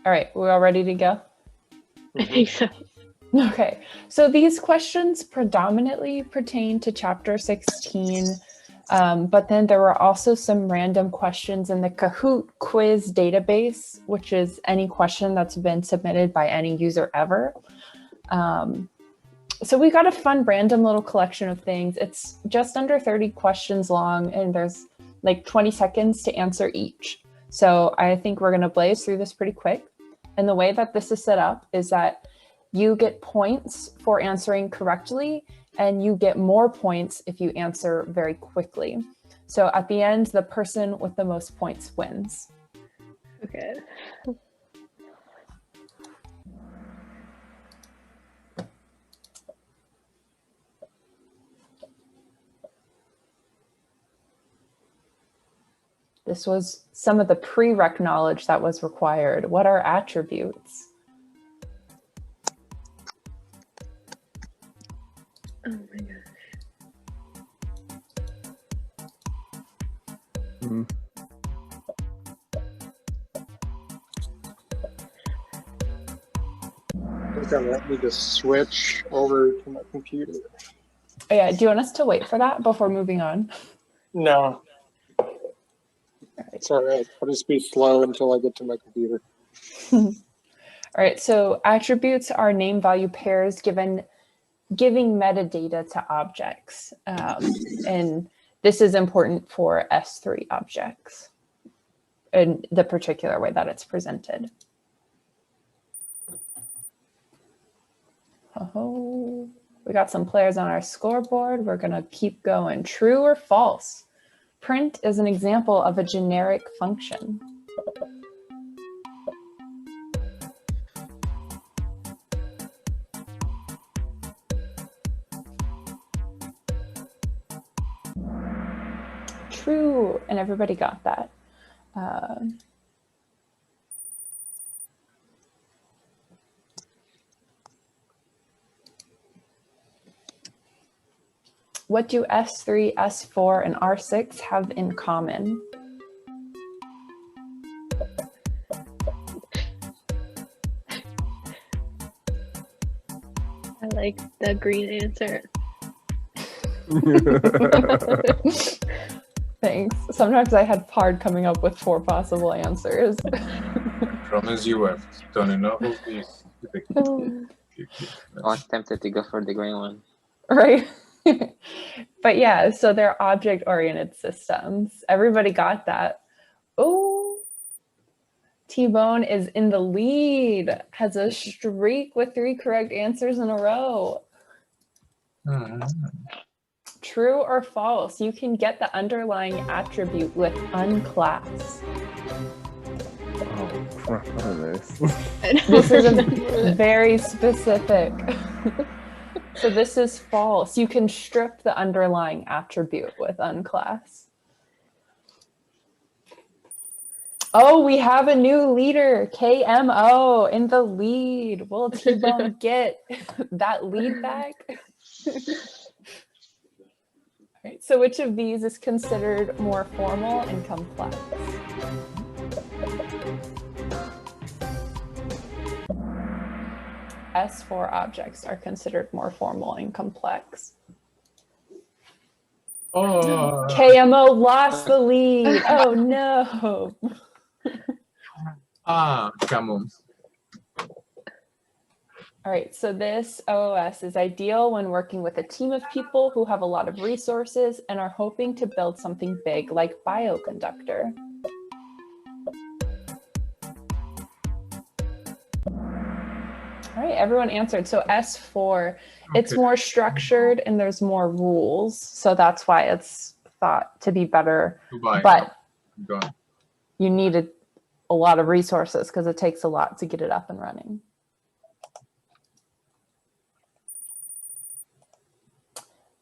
All right, we're all ready to go? I think so. Okay, so these questions predominantly pertain to chapter 16, but then there were also some random questions in the Kahoot quiz database, which is any question that's been submitted by any user ever. So we got a fun random little collection of things. It's just under 30 questions long, and there's like 20 seconds to answer each. So I think we're gonna blaze through this pretty quick. And the way that this is set up is that you get points for answering correctly, and you get more points if you answer very quickly. So at the end, the person with the most points wins. Okay. This was some of the prereq knowledge that was required. What are attributes? Oh my gosh. It's gonna let me just switch over to my computer. Oh yeah, do you want us to wait for that before moving on? No. It's all right. I'll just be slow until I get to my computer. All right, so attributes are name value pairs giving metadata to objects. And this is important for S3 objects in the particular way that it's presented. Oh, we got some players on our scoreboard. We're gonna keep going. True or false? Print is an example of a generic function. True, and everybody got that. What do S3, S4, and R6 have in common? I like the green answer. Thanks. Sometimes I had hard coming up with 4 possible answers. Promise you have done enough of this. I was tempted to go for the green one. Right? But yeah, so they're object-oriented systems. Everybody got that. Oh, Tbone is in the lead, has a streak with 3 correct answers in a row. True or false? You can get the underlying attribute with unclass. Oh, crap, I don't know this. This is a very specific. So this is false. You can strip the underlying attribute with unclass. Oh, we have a new leader, KMO in the lead. Will Tbone get that lead back? All right, so which of these is considered more formal and complex? S4 objects are considered more formal and complex. Oh. KMO lost the lead. Oh no. Come on. All right, so this OOS is ideal when working with a team of people who have a lot of resources and are hoping to build something big like bioconductor. All right, everyone answered. So S4, it's more structured and there's more rules. So that's why it's thought to be better. Goodbye. But Gone. you needed a lot of resources because it takes a lot to get it up and running.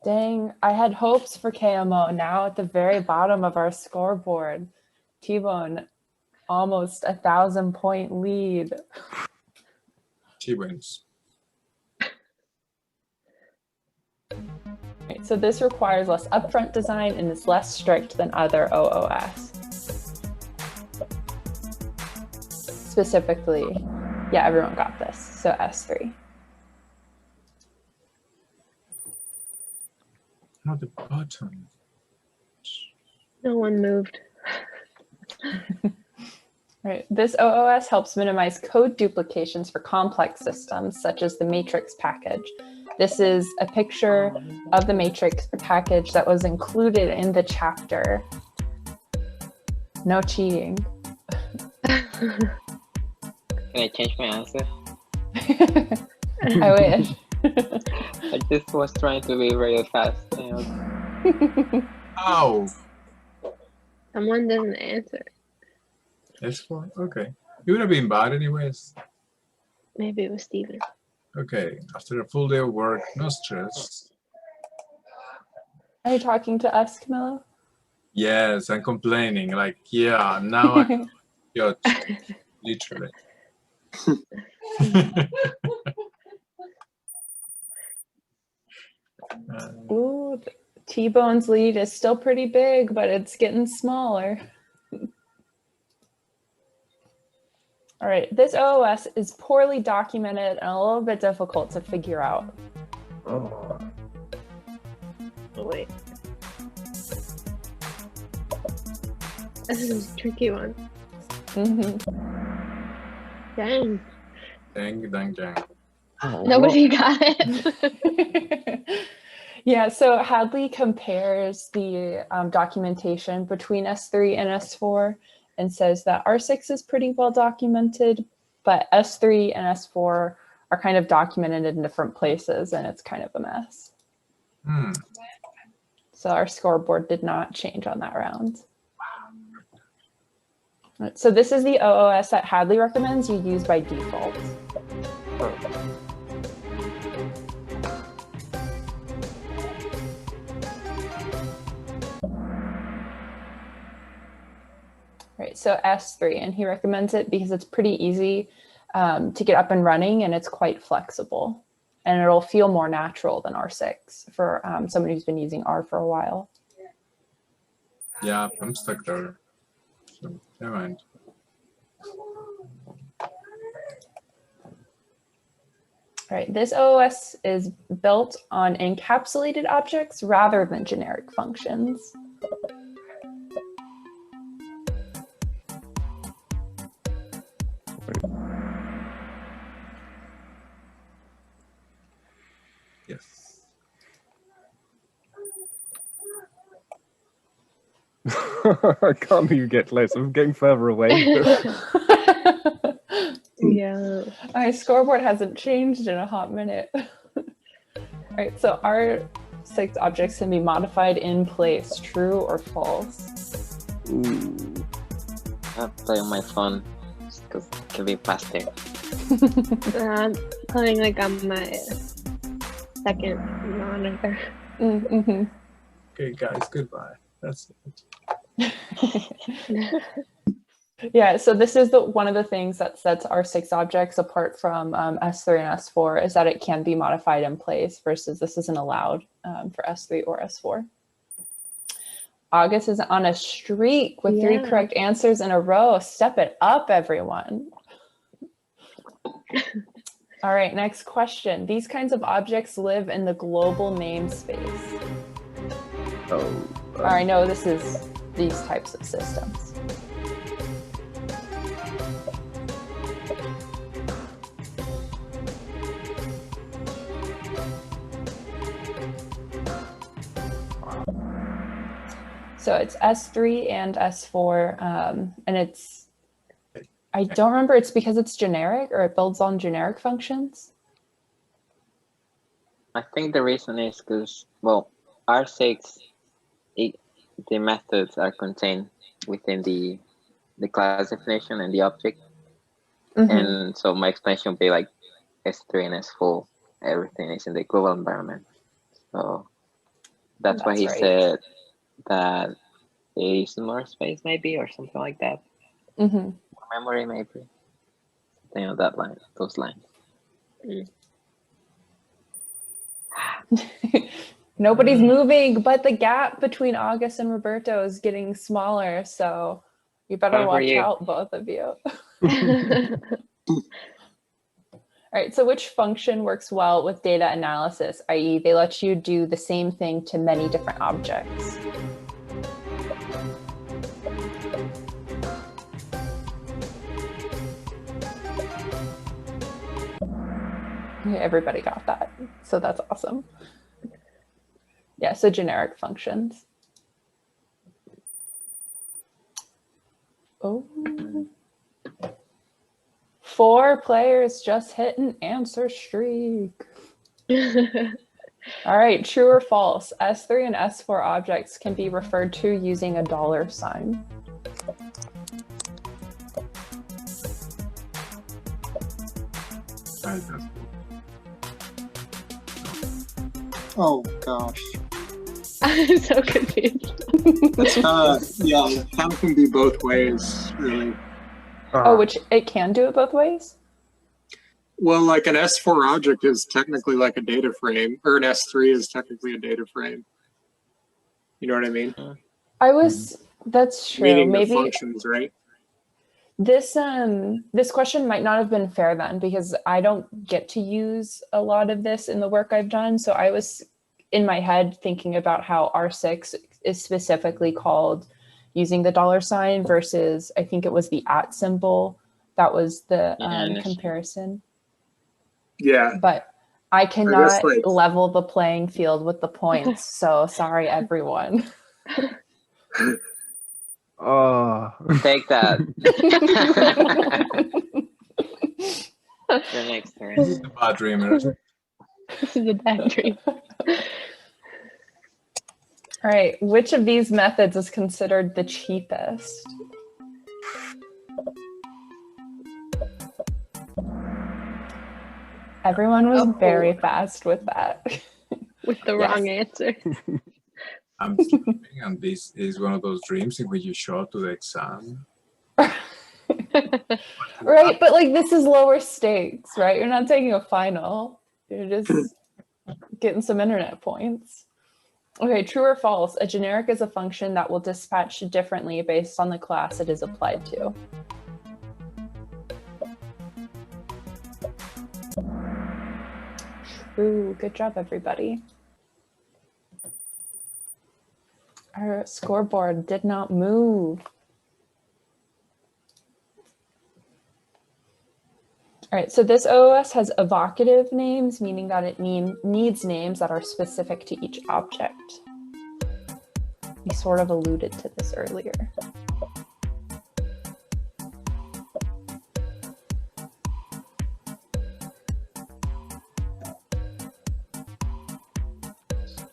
Dang, I had hopes for KMO. Now at the very bottom of our scoreboard, Tbone, almost 1,000-point lead. She wins. Right, so this requires less upfront design and is less strict than other OOS. specifically, yeah, everyone got this. So S3. Not the bottom. No one moved. Right. This OOS helps minimize code duplications for complex systems, such as the matrix package. This is a picture of the matrix package that was included in the chapter. No cheating. Can I change my answer? I wish. I just was trying to be very fast. Ow! Someone didn't answer. S4? Okay. It would have been bad anyways. Maybe it was Steven. Okay. After a full day of work, no stress. Are you talking to us, Camilla? Yes, I'm complaining. Like, yeah, now I'm judged. Literally. Ooh, Tbone's lead is still pretty big, but it's getting smaller. All right, this OOS is poorly documented and a little bit difficult to figure out. Oh. Oh, wait. This is a tricky one. Dang. Dang. Oh, Nobody got it. Yeah, so Hadley compares the documentation between S3 and S4 and says that R6 is pretty well documented, but S3 and S4 are kind of documented in different places, and it's kind of a mess. So our scoreboard did not change on that round. Right, so this is the OOS that Hadley recommends you use by default. Right, so S3, and he recommends it because it's pretty easy to get up and running, and it's quite flexible, and it'll feel more natural than R6 for somebody who's been using R for a while. Yeah, I'm stuck there. So, never mind. All right, this OOS is built on encapsulated objects rather than generic functions. Yes. I can't even get close. I'm getting further away. Yeah. My scoreboard hasn't changed in a hot minute. All right, so R6 objects can be modified in place, true or false? Ooh. I'll play on my phone just because it can be faster. I'm playing like on my second monitor. Okay, guys, goodbye. That's it. Yeah, so this is one of the things that sets R6 objects apart from S3 and S4 is that it can be modified in place versus this isn't allowed for S3 or S4. August is on a streak with 3 correct answers in a row. Step it up, everyone. All right, next question. These kinds of objects live in the global namespace. Oh. All right, no, this is these types of systems. So it's S3 and S4, and it's, I don't remember, it's because it's generic or it builds on generic functions? I think the reason is because, well, R6, the methods are contained within the class definition and the object. And so my explanation would be like S3 and S4, everything is in the global environment. So that's why he said that there is more space maybe or something like that. More memory maybe. Something on that line, those lines. Nobody's moving, but the gap between August and Roberto is getting smaller, so you better watch out, both of you. All right, so which function works well with data analysis, i.e. they let you do the same thing to many different objects? Okay, everybody got that, so that's awesome. Yeah, so generic functions. Oh. 4 players just hit an answer streak. All right, true or false? S3 and S4 objects can be referred to using a $sign. Oh gosh. I'm so confused. It's yeah, it kind of can be both ways, really. Oh, which it can do it both ways? Well, like an S4 object is technically like a data frame, or an S3 is technically a data frame. You know what I mean? That's true. Meaning Maybe the functions, right? this question might not have been fair then, because I don't get to use a lot of this in the work I've done. So I was in my head thinking about how R6 is specifically called using the $sign versus I think it was the @ symbol. That was the comparison. Yeah. But I cannot level the playing field with the points. So sorry, everyone. Oh. Take that. Your next turn. This is a bad dreamer. This is a bad dream. All right, which of these methods is considered the cheapest? Everyone was very fast with that. With the wrong answer. I'm sleeping, and this is one of those dreams in which you show up to the exam. Right, but like this is lower stakes, right? You're not taking a final. You're just getting some internet points. Okay, true or false? A generic is a function that will dispatch differently based on the class it is applied to. True. Good job, everybody. Our scoreboard did not move. All right, so this OOS has evocative names, meaning that it needs names that are specific to each object. We sort of alluded to this earlier.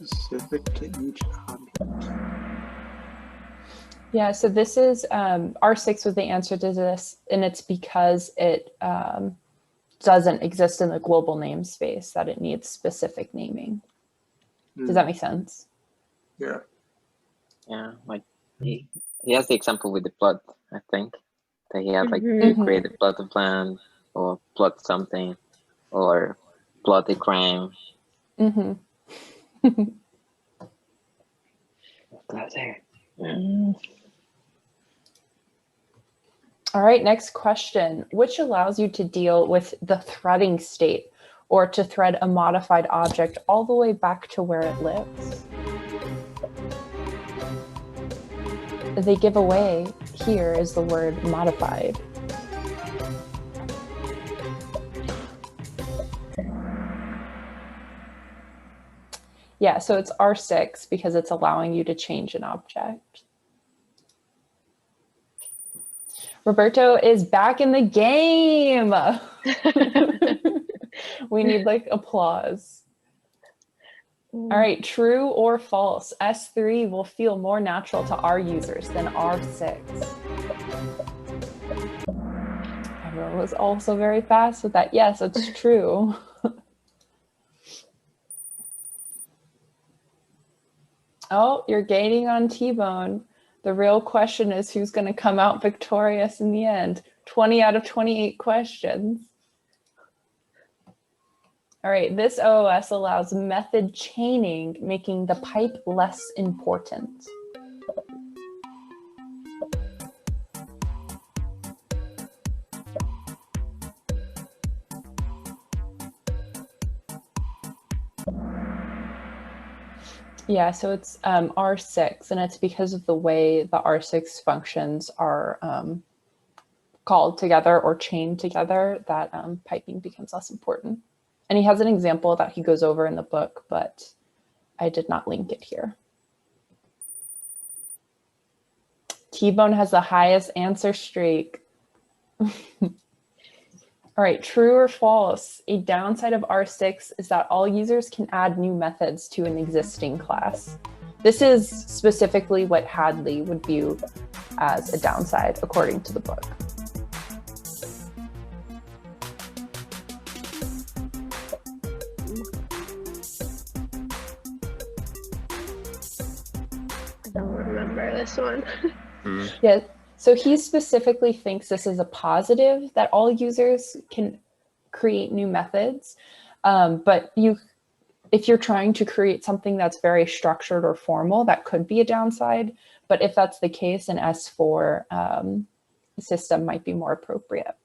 Specific to each object. Yeah, so this is R6 was the answer to this, and it's because it doesn't exist in the global namespace that it needs specific naming. Does that make sense? Yeah. Yeah, like he has the example with the plot, I think. That he had like you create a plot of land or plot something or plot a crime. Mm-hmm. Go there. All right, next question. Which allows you to deal with the threading state or to thread a modified object all the way back to where it lives? They give away here is the word modified. Yeah, so it's R6 because it's allowing you to change an object. Roberto is back in the game. We need like applause. All right, true or false? S3 will feel more natural to R users than R6. Everyone was also very fast with that. Yes, it's true. Oh, you're gaining on Tbone. The real question is who's going to come out victorious in the end. 20 out of 28 questions. All right, this OOS allows method chaining, making the pipe less important. Yeah, so it's R6, and it's because of the way the R6 functions are called together or chained together that piping becomes less important. And he has an example that he goes over in the book, but I did not link it here. Tbone has the highest answer streak. All right, true or false? A downside of R6 is that all users can add new methods to an existing class. This is specifically what Hadley would view as a downside, according to the book. I don't remember this one. Yeah, so he specifically thinks this is a positive, that all users can create new methods. But if you're trying to create something that's very structured or formal, that could be a downside. But if that's the case, an S4 system might be more appropriate.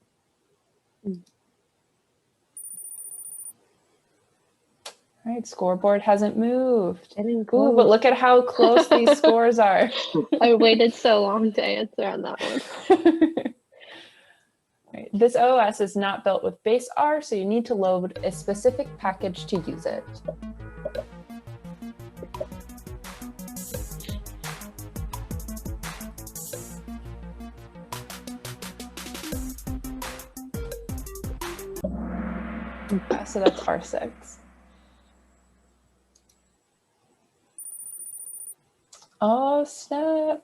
All right, scoreboard hasn't moved. Ooh, but look at how close these scores are. I waited so long to answer on that one. Right. This OS is not built with base R, so you need to load a specific package to use it. Okay, so that's R6. Oh, snap.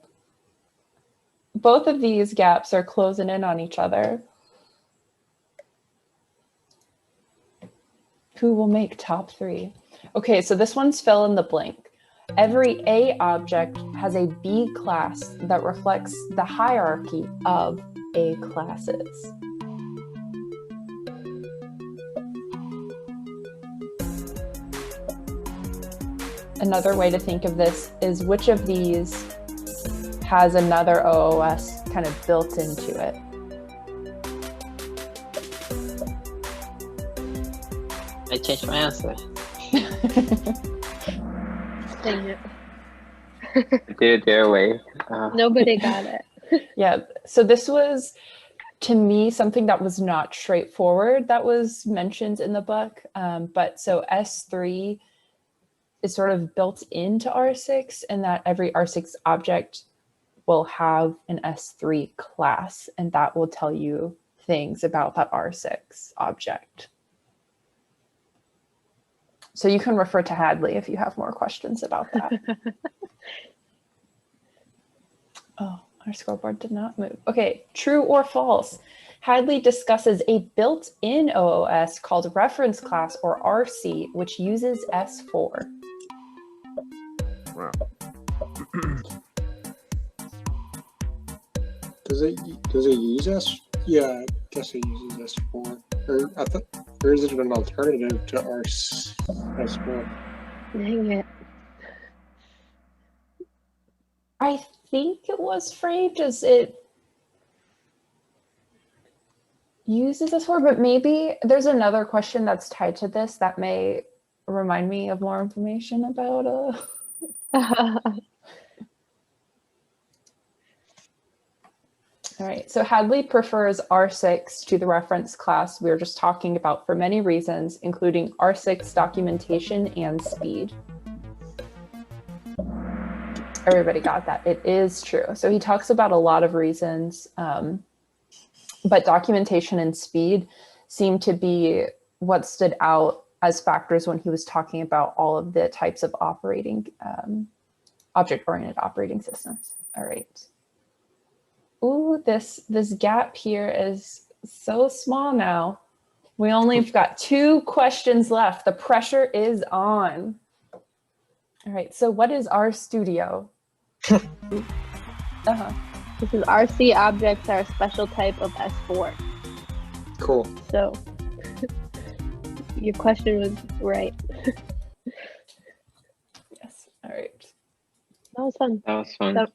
Both of these gaps are closing in on each other. Who will make top 3? Okay, so this one's fill in the blank. Every A object has a B class that reflects the hierarchy of A classes. Another way to think of this is which of these has another OOS kind of built into it. I changed my answer. Dang it. Did it their way. Nobody got it. Yeah, so this was, to me, something that was not straightforward that was mentioned in the book. But so S3 is sort of built into R6, and that every R6 object will have an S3 class, and that will tell you things about that R6 object. So you can refer to Hadley if you have more questions about that. Oh, our scoreboard did not move. Okay, true or false? Hadley discusses a built-in OOS called reference class, or RC, which uses S4. Wow. Does it use S? Yeah, I guess it uses S4. Or is it an alternative to S4? Dang it. I think it was framed as it uses S4, but maybe there's another question that's tied to this that may remind me of more information about All right, so Hadley prefers R6 to the reference class we were just talking about for many reasons, including R6 documentation and speed. Everybody got that. It is true. So he talks about a lot of reasons, but documentation and speed seem to be what stood out as factors when he was talking about all of the types of operating, object-oriented operating systems. All right. Ooh, this gap here is so small now. We only have got 2 questions left. The pressure is on. All right, so what is RStudio? This is RC objects are a special type of S4. Cool. So your question was right. Yes, all right. That was fun. That was fun. So,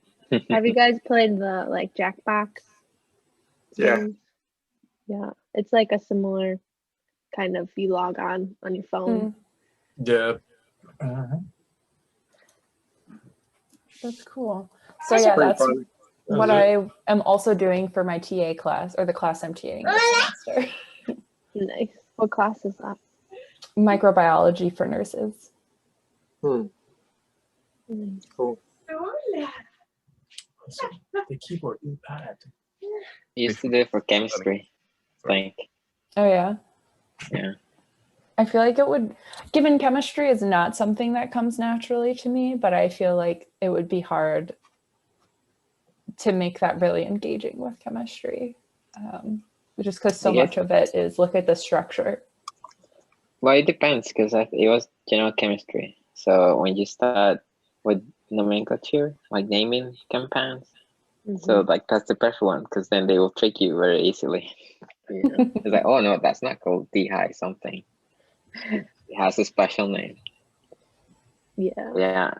have you guys played the Jackbox? Yeah. games? Yeah, it's like a similar kind of, you log on your phone. Yeah. That's cool. So That's yeah, pretty that's fun. what I am also doing for my TA class, or the class I'm TAing this semester. Nice. What class is that? Microbiology for nurses. Hmm. Nice. Cool. The keyboard is bad. Used to do it for chemistry, I think. Oh yeah. Yeah. I feel like it would, given chemistry is not something that comes naturally to me, but I feel like it would be hard to make that really engaging with chemistry. Just because so much of it is look at the structure. Well, it depends because it was general chemistry. So when you start with nomenclature, like naming compounds, so like that's the best one because then they will trick you very easily. It's like, oh no, that's not called dehy something. It has a special name. Yeah. Yeah.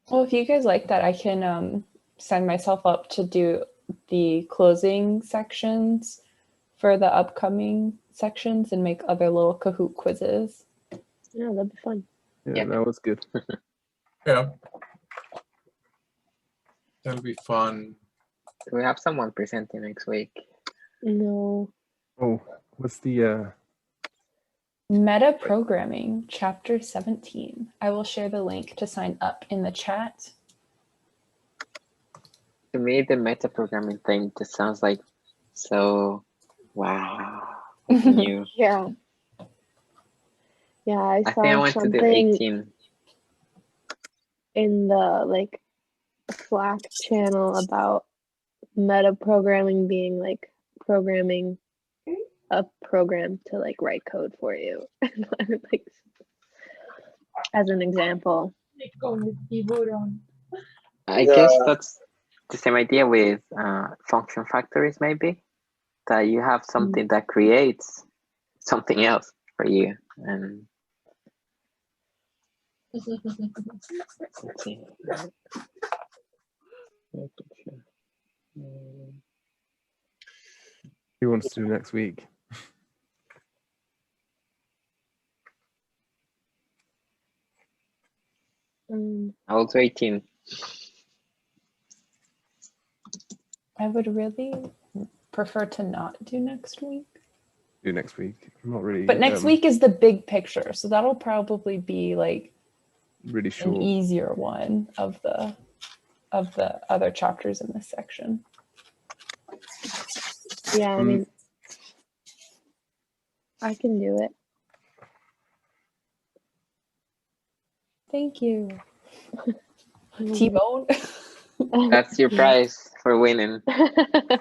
Well, if you guys like that, I can sign myself up to do the closing sections for the upcoming sections and make other little Kahoot quizzes. Yeah, that'd be fun. Yeah, Yeah. that was good. Yeah. That'll be fun. Do we have someone presenting next week? No. Oh, what's the Meta Programming, Chapter 17. I will share the link to sign up in the chat. To me, the meta programming thing just sounds like so wow. New. Yeah. Yeah, I I saw think I want to do something 18. in the like Slack channel about meta programming being like programming a program to like write code for you. Like, as an example. I guess that's the same idea with function factories, maybe, that you have something that creates something else for you. And let's see. who wants to do next week? I will do 18. I would really prefer to not do next week. Do next week. I'm not really. But next week is the big picture, so that'll probably be like really an short. easier one of the other chapters in this section. Yeah, I mean, I can do it. Thank you. Tbone. That's your prize for winning.